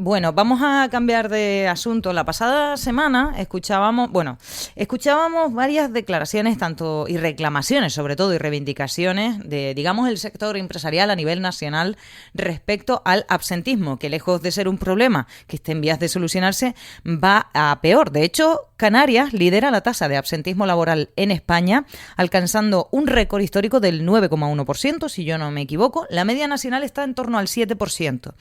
Bueno, vamos a cambiar de asunto. La pasada semana escuchábamos varias declaraciones y reclamaciones, sobre todo, y reivindicaciones de, digamos, el sector empresarial a nivel nacional respecto al absentismo, que lejos de ser un problema que esté en vías de solucionarse, va a peor. De hecho, Canarias lidera la tasa de absentismo laboral en España, alcanzando un récord histórico del 9,1%, si yo no me equivoco. La media nacional está en torno al 7%.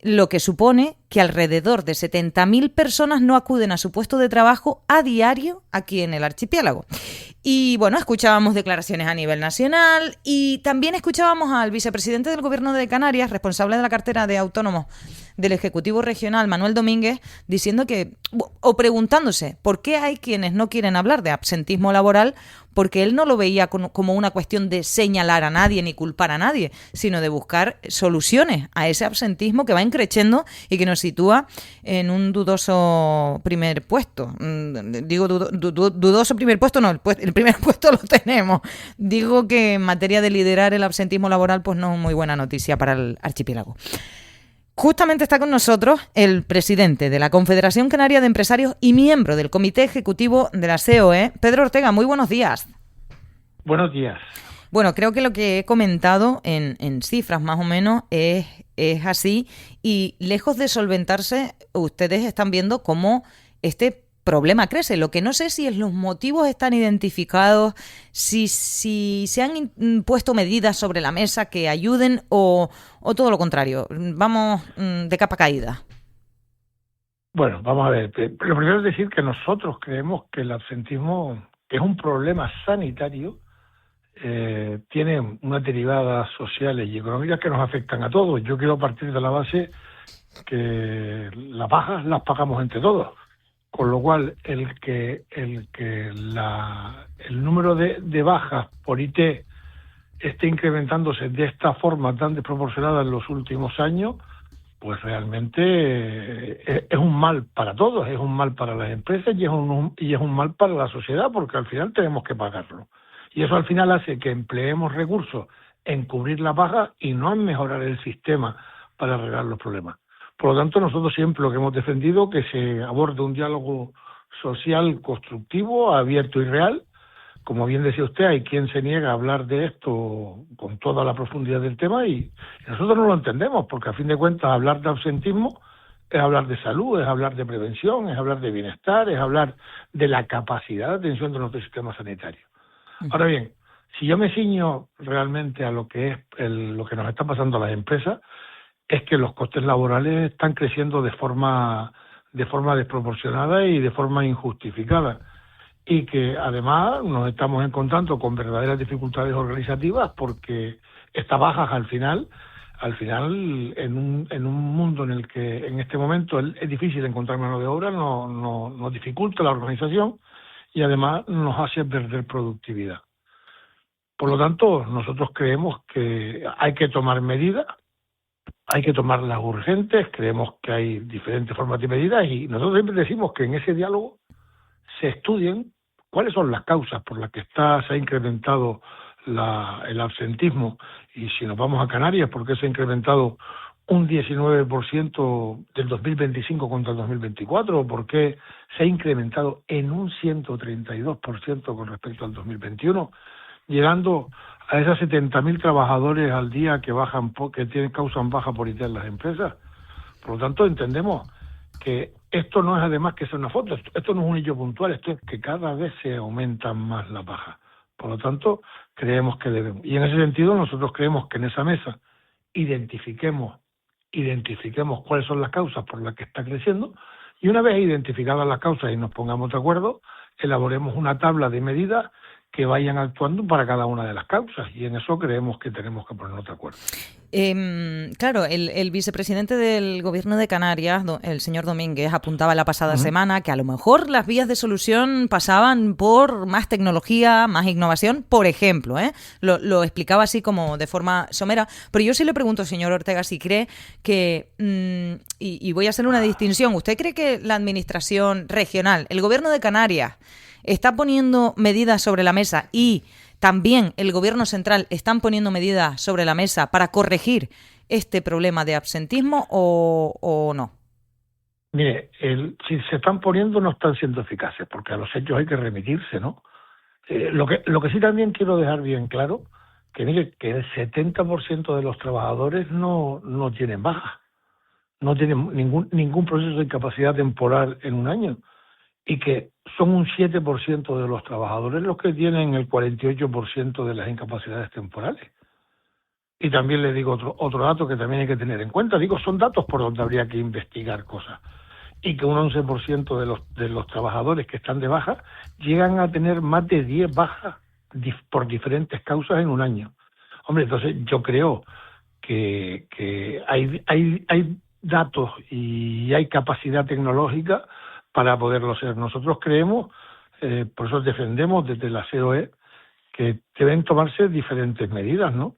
Lo que supone que alrededor de 70.000 personas no acuden a su puesto de trabajo a diario aquí en el archipiélago. Y bueno, escuchábamos declaraciones a nivel nacional y también escuchábamos al vicepresidente del Gobierno de Canarias, responsable de la cartera de autónomos del Ejecutivo Regional, Manuel Domínguez, diciendo o preguntándose por qué hay quienes no quieren hablar de absentismo laboral, porque él no lo veía como una cuestión de señalar a nadie ni culpar a nadie, sino de buscar soluciones a ese absentismo que va increciendo y que nos sitúa en un dudoso primer puesto. Digo dudoso primer puesto, no, el primer puesto lo tenemos. Digo que en materia de liderar el absentismo laboral, pues no es muy buena noticia para el archipiélago. Justamente está con nosotros el presidente de la Confederación Canaria de Empresarios y miembro del Comité Ejecutivo de la COE, Pedro Ortega. Muy buenos días. Buenos días. Bueno, creo que lo que he comentado en cifras más o menos es así, y lejos de solventarse, ustedes están viendo cómo este problema crece. Lo que no sé si los motivos están identificados, si se han puesto medidas sobre la mesa que ayuden o todo lo contrario. Vamos de capa caída. Bueno, vamos a ver. Lo primero es decir que nosotros creemos que el absentismo, que es un problema sanitario, tiene unas derivadas sociales y económicas que nos afectan a todos. Yo quiero partir de la base que las bajas las pagamos entre todos. Con lo cual, el número de bajas por IT esté incrementándose de esta forma tan desproporcionada en los últimos años, pues realmente es un mal para todos, es un mal para las empresas y es un mal para la sociedad, porque al final tenemos que pagarlo. Y eso al final hace que empleemos recursos en cubrir las bajas y no en mejorar el sistema para arreglar los problemas. Por lo tanto, nosotros siempre lo que hemos defendido que se aborde un diálogo social constructivo, abierto y real. Como bien decía usted, hay quien se niega a hablar de esto con toda la profundidad del tema y nosotros no lo entendemos, porque a fin de cuentas hablar de absentismo es hablar de salud, es hablar de prevención, es hablar de bienestar, es hablar de la capacidad de atención de nuestro sistema sanitario. Ahora bien, si yo me ciño realmente a lo que es lo que nos está pasando a las empresas, es que los costes laborales están creciendo de forma desproporcionada y de forma injustificada, y que además nos estamos encontrando con verdaderas dificultades organizativas, porque estas bajas al final en un mundo en el que en este momento es difícil encontrar mano de obra, nos dificulta la organización y además nos hace perder productividad. Por lo tanto, nosotros creemos que hay que tomar medidas. Hay que tomarlas urgentes, creemos que hay diferentes formas de medidas y nosotros siempre decimos que en ese diálogo se estudien cuáles son las causas por las que se ha incrementado el absentismo, y si nos vamos a Canarias, por qué se ha incrementado un 19% del 2025 contra el 2024, o por qué se ha incrementado en un 132% con respecto al 2021, llegando a esos 70.000 trabajadores al día que causan baja por IT en las empresas. Por lo tanto, entendemos que esto no es además que sea una foto, esto no es un hecho puntual, esto es que cada vez se aumentan más las bajas. Por lo tanto, creemos que debemos. Y en ese sentido, nosotros creemos que en esa mesa identifiquemos cuáles son las causas por las que está creciendo, y una vez identificadas las causas y nos pongamos de acuerdo, elaboremos una tabla de medidas que vayan actuando para cada una de las causas, y en eso creemos que tenemos que ponernos de acuerdo. Claro, el vicepresidente del Gobierno de Canarias, el señor Domínguez, apuntaba la pasada semana que a lo mejor las vías de solución pasaban por más tecnología, más innovación, por ejemplo, lo explicaba así como de forma somera, pero yo sí le pregunto, señor Ortega, si cree que, y voy a hacer una distinción, ¿usted cree que la administración regional, el Gobierno de Canarias, está poniendo medidas sobre la mesa y también el Gobierno central están poniendo medidas sobre la mesa para corregir este problema de absentismo o no? Mire, si se están poniendo no están siendo eficaces, porque a los hechos hay que remitirse, ¿no? Lo que sí también quiero dejar bien claro, que mire, que el 70% de los trabajadores no tienen baja, no tienen ningún proceso de incapacidad temporal en un año, y que son un 7% de los trabajadores los que tienen el 48% de las incapacidades temporales. Y también le digo otro dato que también hay que tener en cuenta. Digo, son datos por donde habría que investigar cosas. Y que un 11% de los trabajadores que están de baja llegan a tener más de 10 bajas por diferentes causas en un año. Hombre, entonces yo creo que hay datos y hay capacidad tecnológica para poderlo hacer. Nosotros creemos, por eso defendemos desde la COE, que deben tomarse diferentes medidas, ¿no?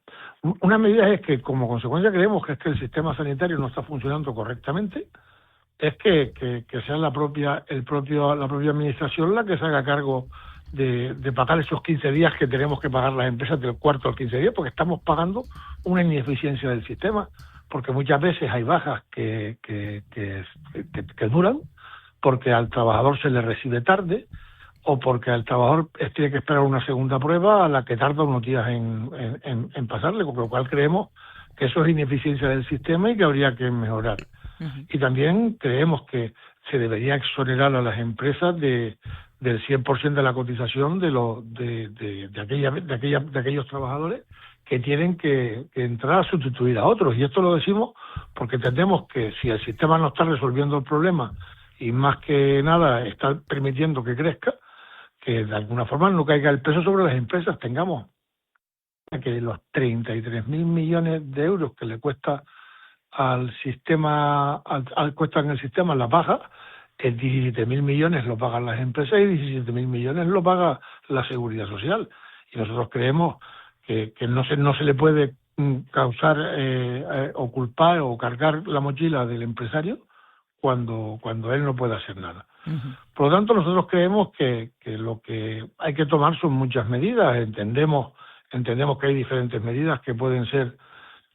Una medida es que, como consecuencia, creemos que es que el sistema sanitario no está funcionando correctamente, es que sea la propia administración la que se haga cargo de pagar esos 15 días que tenemos que pagar las empresas del cuarto al 15 días, porque estamos pagando una ineficiencia del sistema, porque muchas veces hay bajas que duran, porque al trabajador se le recibe tarde, o porque al trabajador tiene que esperar una segunda prueba a la que tarda unos días en pasarle, con lo cual creemos que eso es ineficiencia del sistema y que habría que mejorar. Uh-huh. Y también creemos que se debería exonerar a las empresas del 100% de la cotización de aquellos trabajadores que tienen que entrar a sustituir a otros. Y esto lo decimos porque entendemos que si el sistema no está resolviendo el problema y más que nada está permitiendo que crezca, que de alguna forma no caiga el peso sobre las empresas. Tengamos que los 33.000 millones de euros que le cuesta al sistema, cuestan el sistema las bajas, que 17.000 millones lo pagan las empresas y 17.000 millones lo paga la Seguridad Social. Y nosotros creemos que no se le puede causar o culpar o cargar la mochila del empresario cuando él no puede hacer nada. Uh-huh. Por lo tanto, nosotros creemos que lo que hay que tomar son muchas medidas. Entendemos que hay diferentes medidas que pueden ser,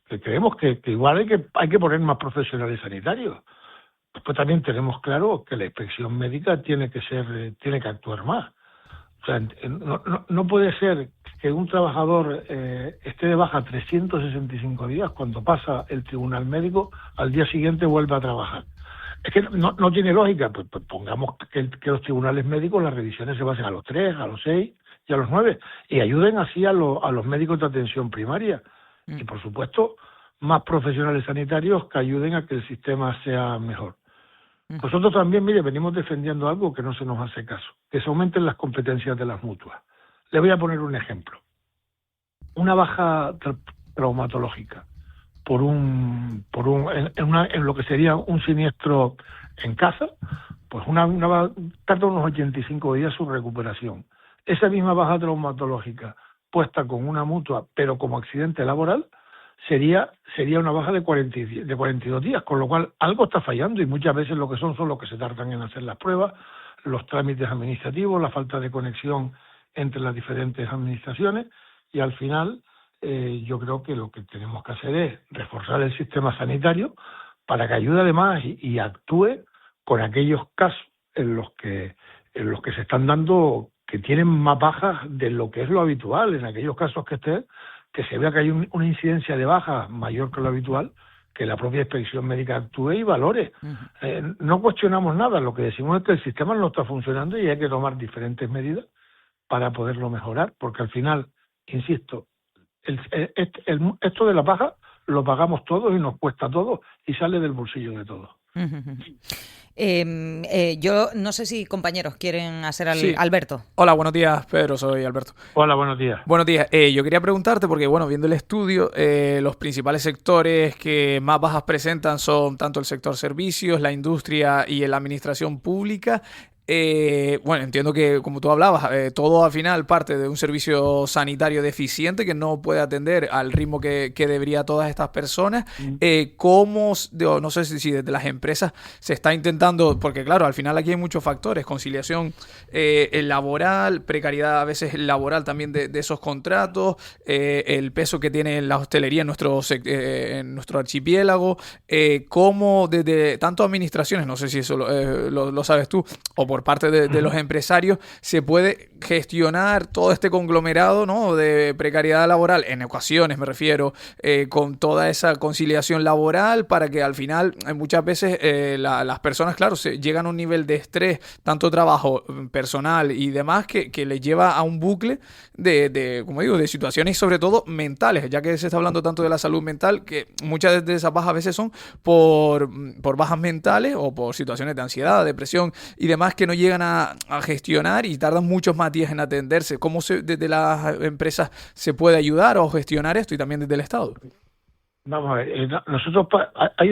que creemos que igual hay que poner más profesionales sanitarios. Después también tenemos claro que la inspección médica tiene que actuar más. O sea, no puede ser que un trabajador esté de baja 365 días, cuando pasa el tribunal médico, al día siguiente vuelve a trabajar. Es que no tiene lógica. Pues pongamos que los tribunales médicos, las revisiones se basen a los 3, a los 6 y a los 9, y ayuden así a los médicos de atención primaria. Y por supuesto, más profesionales sanitarios que ayuden a que el sistema sea mejor. Nosotros también, mire, venimos defendiendo algo que no se nos hace caso, que se aumenten las competencias de las mutuas. Le voy a poner un ejemplo. Una baja traumatológica en lo que sería un siniestro en casa, pues tarda unos 85 días su recuperación. Esa misma baja traumatológica puesta con una mutua, pero como accidente laboral, sería una baja de 42 días, con lo cual algo está fallando, y muchas veces lo que son los que se tardan en hacer las pruebas, los trámites administrativos, la falta de conexión entre las diferentes administraciones, y al final yo creo que lo que tenemos que hacer es reforzar el sistema sanitario para que ayude además y actúe con aquellos casos en los que se están dando, que tienen más bajas de lo que es lo habitual. En aquellos casos que se vea que hay una incidencia de bajas mayor que lo habitual, que la propia inspección médica actúe y valore. Uh-huh. No cuestionamos nada, lo que decimos es que el sistema no está funcionando y hay que tomar diferentes medidas para poderlo mejorar, porque al final, insisto, esto de la baja lo pagamos todos y nos cuesta a todos y sale del bolsillo de todos. Uh-huh. Yo no sé si compañeros quieren hacer Sí. Alberto. Hola, buenos días, Pedro, soy Alberto. Hola, buenos días. Buenos días. Yo quería preguntarte, porque bueno, viendo el estudio, los principales sectores que más bajas presentan son tanto el sector servicios, la industria y la administración pública. Bueno, entiendo que, como tú hablabas, todo al final parte de un servicio sanitario deficiente que no puede atender al ritmo que debería todas estas personas. ¿Cómo, no sé si desde las empresas se está intentando, porque claro, al final aquí hay muchos factores, conciliación laboral, precariedad a veces laboral también de esos contratos, el peso que tiene la hostelería en nuestro archipiélago, cómo desde tanto administraciones, no sé si eso lo sabes tú, o por parte de los empresarios, se puede gestionar todo este conglomerado, ¿no?, de precariedad laboral, en ocasiones me refiero, con toda esa conciliación laboral, para que al final muchas veces las personas, claro, llegan a un nivel de estrés, tanto trabajo personal y demás, que les lleva a un bucle como digo, de situaciones sobre todo mentales, ya que se está hablando tanto de la salud mental, que muchas de esas bajas a veces son por bajas mentales o por situaciones de ansiedad, depresión y demás, que no llegan a gestionar y tardan muchos más días en atenderse. ¿Cómo desde las empresas se puede ayudar o gestionar esto, y también desde el Estado? Vamos a ver, nosotros hay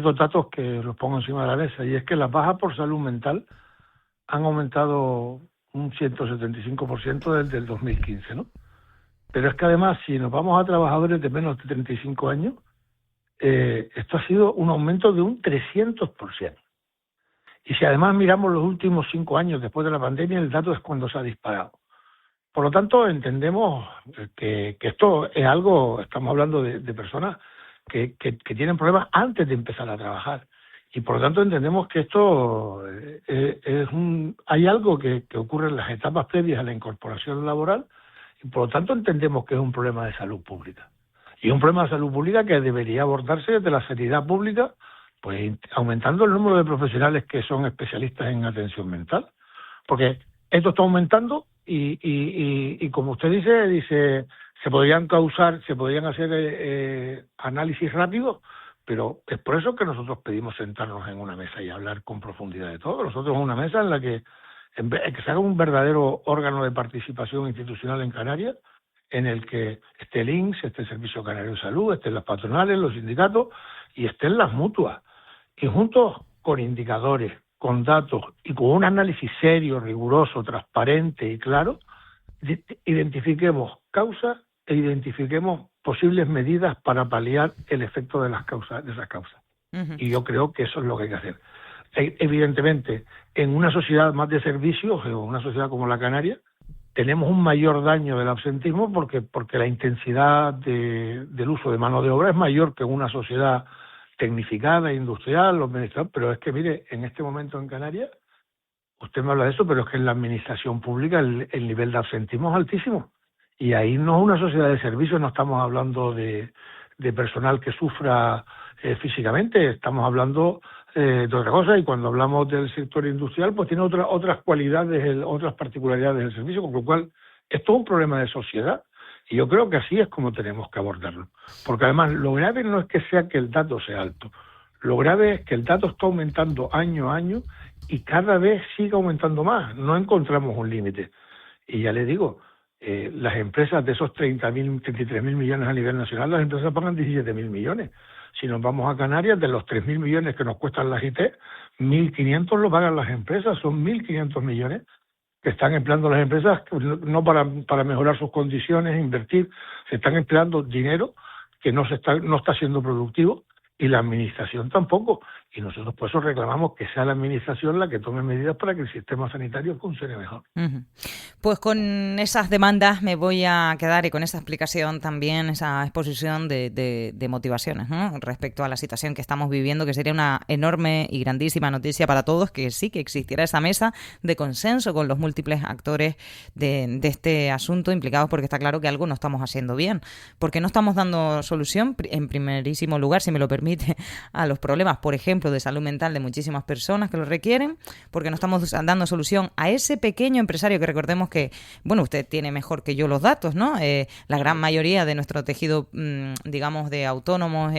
dos datos que los pongo encima de la mesa, y es que las bajas por salud mental han aumentado un 175% desde el 2015, ¿no? Pero es que además, si nos vamos a trabajadores de menos de 35 años, esto ha sido un aumento de un 300%. Y si además miramos los últimos 5 años después de la pandemia, el dato es cuando se ha disparado. Por lo tanto, entendemos que esto es algo, estamos hablando de personas que tienen problemas antes de empezar a trabajar. Y por lo tanto entendemos que esto hay algo que ocurre en las etapas previas a la incorporación laboral, y por lo tanto entendemos que es un problema de salud pública. Y un problema de salud pública que debería abordarse desde la sanidad pública, pues aumentando el número de profesionales que son especialistas en atención mental. Porque esto está aumentando y como usted dice, se podrían hacer análisis rápidos, pero es por eso que nosotros pedimos sentarnos en una mesa y hablar con profundidad de todo. Nosotros en una mesa en la que se haga un verdadero órgano de participación institucional en Canarias, en el que esté el INS, esté el Servicio Canario de Salud, estén las patronales, los sindicatos y estén las mutuas. Y juntos con indicadores, con datos y con un análisis serio, riguroso, transparente y claro, identifiquemos causas e identifiquemos posibles medidas para paliar el efecto de esas causas. Uh-huh. Y yo creo que eso es lo que hay que hacer. Evidentemente, en una sociedad más de servicios, o una sociedad como la Canaria, tenemos un mayor daño del absentismo porque la intensidad del uso de mano de obra es mayor que en una sociedad tecnificada, industrial, pero es que, mire, en este momento en Canarias, usted me habla de eso, pero es que en la administración pública el nivel de absentismo es altísimo. Y ahí no es una sociedad de servicios, no estamos hablando de personal que sufra físicamente, estamos hablando de otra cosa, y cuando hablamos del sector industrial, pues tiene otras cualidades, otras particularidades del servicio, con lo cual esto es un problema de sociedad, y yo creo que así es como tenemos que abordarlo. Porque además lo grave no es que sea que el dato sea alto, lo grave es que el dato está aumentando año a año y cada vez sigue aumentando más, no encontramos un límite. Y ya le digo, las empresas de esos 33.000 millones a nivel nacional, las empresas pagan 17.000 millones. Si nos vamos a Canarias, de los 3.000 millones que nos cuestan las IT, 1.500 lo pagan las empresas, son 1.500 millones que están empleando las empresas, no para mejorar sus condiciones, invertir, se están empleando dinero que no está siendo productivo, y la administración tampoco. Y nosotros por eso reclamamos que sea la administración la que tome medidas para que el sistema sanitario funcione mejor. Uh-huh. Pues con esas demandas me voy a quedar, y con esa explicación también, esa exposición de motivaciones, ¿no?, respecto a la situación que estamos viviendo, que sería una enorme y grandísima noticia para todos, que sí que existiera esa mesa de consenso con los múltiples actores de este asunto implicados, porque está claro que algo no estamos haciendo bien, porque no estamos dando solución, en primerísimo lugar, si me lo permite, a los problemas, por ejemplo, de salud mental de muchísimas personas que lo requieren, porque no estamos dando solución a ese pequeño empresario que, recordemos que, bueno, usted tiene mejor que yo los datos, ¿no? La gran mayoría de nuestro tejido, digamos, de autónomos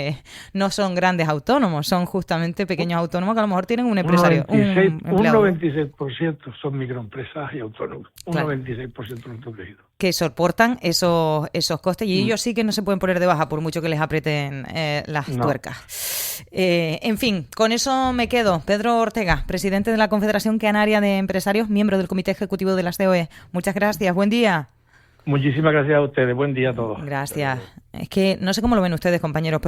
no son grandes autónomos, son justamente pequeños autónomos que a lo mejor tienen un empresario, un empleado. Un 96% son microempresas y autónomos, claro. Un 96% de nuestro tejido. Que soportan esos costes, y ellos sí que no se pueden poner de baja por mucho que les aprieten las tuercas. En fin, con eso me quedo. Pedro Ortega, presidente de la Confederación Canaria de Empresarios, miembro del Comité Ejecutivo de las COE. Muchas gracias, buen día. Muchísimas gracias a ustedes, buen día a todos. Gracias. Es que no sé cómo lo ven ustedes, compañeros, pero